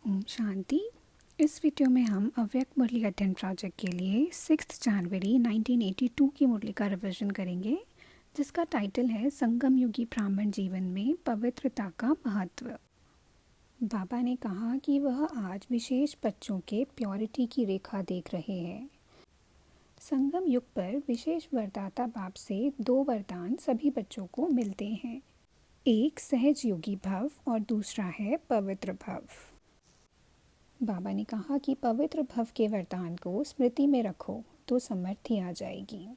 ओम शांति। इस वीडियो में हम अव्यक्त मुरली अध्ययन प्रोजेक्ट के लिए 6 जनवरी 1982 की मुरली का रिवीजन करेंगे, जिसका टाइटल है संगम युगी ब्राह्मण जीवन में पवित्रता का महत्व। बाबा ने कहा कि वह आज विशेष बच्चों के प्योरिटी की रेखा देख रहे हैं। संगम युग पर विशेष वरदाता बाप से 2 वरदान सभी बच्चों को मिलते हैं। एक सहज योगी भव और दूसरा है पवित्र भव। बाबा ने कहा कि पवित्र भव के वरदान को स्मृति में रखो तो समृद्धि आ जाएगी।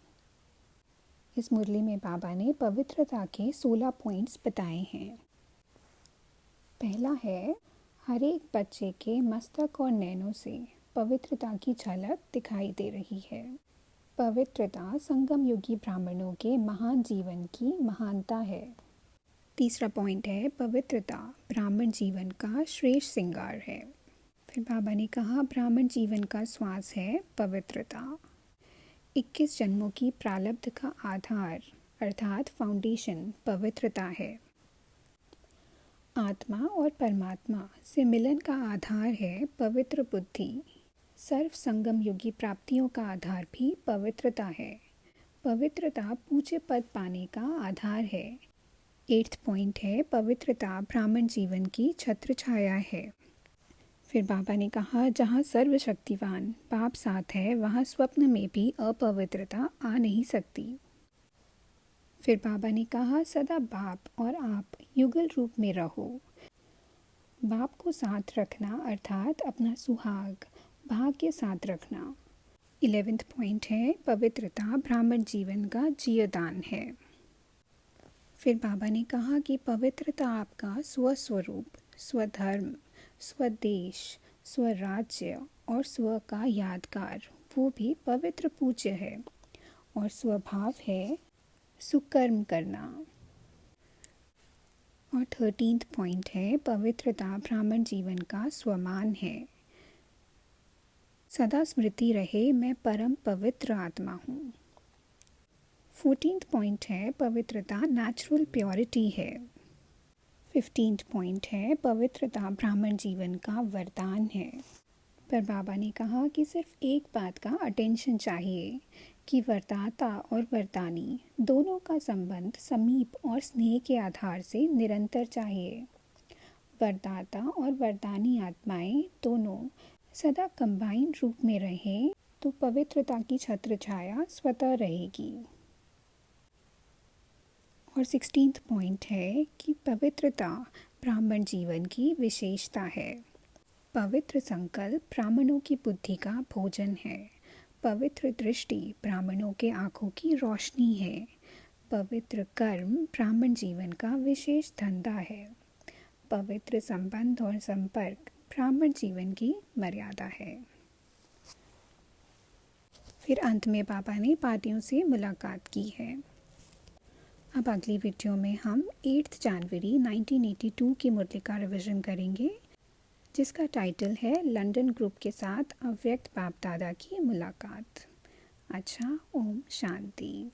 इस मुरली में बाबा ने पवित्रता के 16 पॉइंट्स बताए हैं। पहला है, हर एक बच्चे के मस्तक और नैनों से पवित्रता की झलक दिखाई दे रही है। पवित्रता संगम युगी ब्राह्मणों के महान जीवन की महानता है। तीसरा पॉइंट है, पवित्रता ब्राह्मण जीवन का श्रेष्ठ श्रृंगार है। फिर बाबा ने कहा ब्राह्मण जीवन का श्वास है पवित्रता। 21 जन्मों की प्रारब्ध का आधार अर्थात फाउंडेशन पवित्रता है। आत्मा और परमात्मा से मिलन का आधार है पवित्र बुद्धि। सर्व संगम युगी प्राप्तियों का आधार भी पवित्रता है। पवित्रता पूज्य पद पाने का आधार है। 8th पॉइंट है, पवित्रता ब्राह्मण जीवन की छत्र छाया है। फिर बाबा ने कहा जहाँ सर्वशक्तिवान बाप साथ है वहाँ स्वप्न में भी अपवित्रता आ नहीं सकती। फिर बाबा ने कहा सदा बाप और आप युगल रूप में रहो। बाप को साथ रखना अर्थात अपना सुहाग भाग्य साथ रखना। 11th पॉइंट है, पवित्रता ब्राह्मण जीवन का जीवदान है। फिर बाबा ने कहा कि पवित्रता आपका स्वस्वरूप, स्वधर्म, स्वदेश, स्वराज्य और स्व का यादगार वो भी पवित्र पूज्य है और स्वभाव है सुकर्म करना। और 13th पॉइंट है, पवित्रता ब्राह्मण जीवन का स्वमान है। सदा स्मृति रहे मैं परम पवित्र आत्मा हूँ। 14th पॉइंट है, पवित्रता नेचुरल प्योरिटी है। 15th पॉइंट है, पवित्रता ब्राह्मण जीवन का वरदान है। पर बाबा ने कहा कि सिर्फ एक बात का अटेंशन चाहिए कि वरदाता और वरदानी दोनों का संबंध समीप और स्नेह के आधार से निरंतर चाहिए। वरदाता और वरदानी आत्माएं दोनों सदा कंबाइंड रूप में रहें तो पवित्रता की छत्र छाया स्वतः रहेगी। और 16th पॉइंट है कि पवित्रता ब्राह्मण जीवन की विशेषता है। पवित्र संकल्प ब्राह्मणों की बुद्धि का भोजन है। पवित्र दृष्टि ब्राह्मणों के आँखों की रोशनी है। पवित्र कर्म ब्राह्मण जीवन का विशेष धंधा है। पवित्र संबंध और संपर्क ब्राह्मण जीवन की मर्यादा है। फिर अंत में बाबा ने पार्टियों से मुलाकात की है। अब अगली वीडियो में हम 8 जनवरी 1982 की मुरली का रिवीजन करेंगे, जिसका टाइटल है लंदन ग्रुप के साथ अव्यक्त बाप दादा की मुलाकात। अच्छा, ओम शांति।